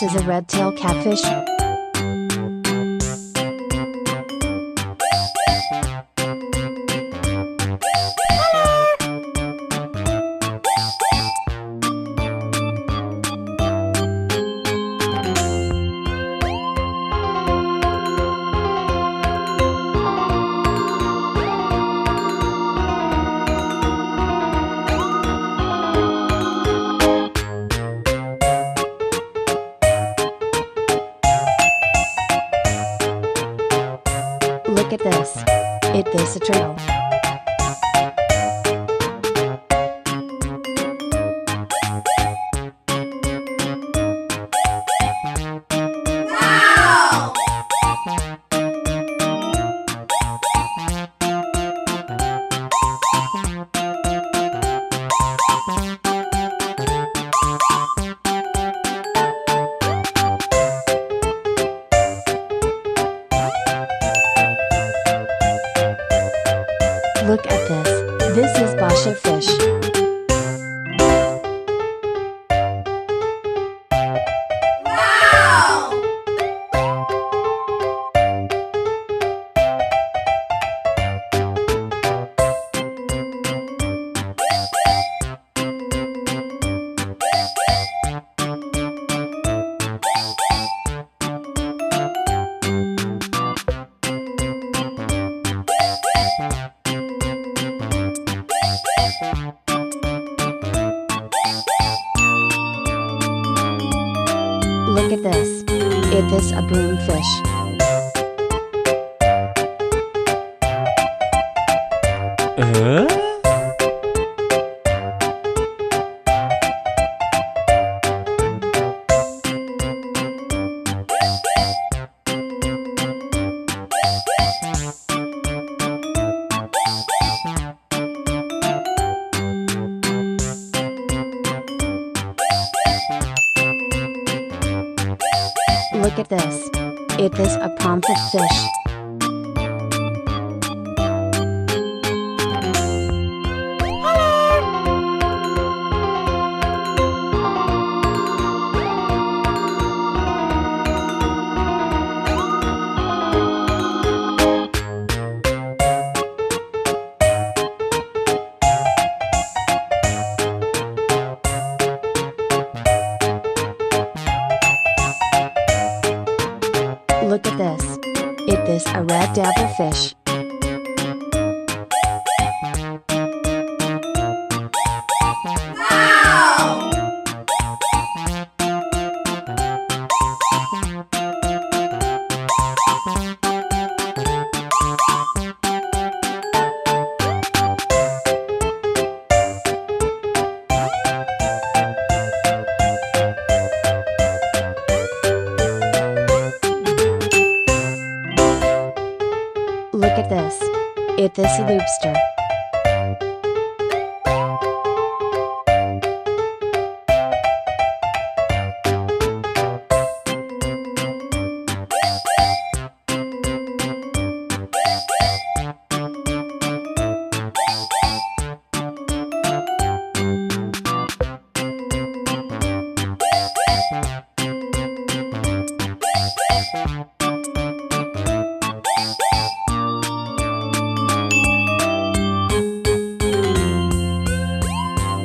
This is a red-tailed catfish. Look at this. It is a turtle. Wow! Look at this. This is Betta fish. Wow! Look at this. It is a broomfish. Look at this. It is a pomfret fish. Look at this. It is a red devil fish. Wow! Look at this. It is a lobster.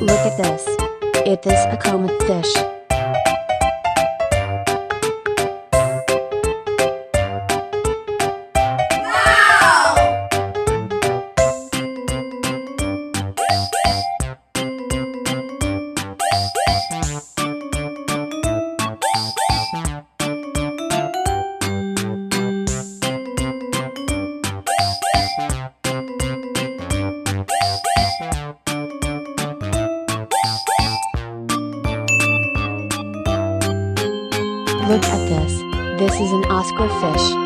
Look at this. It is a comet fish. Wow! Look at this. This is an Oscar fish.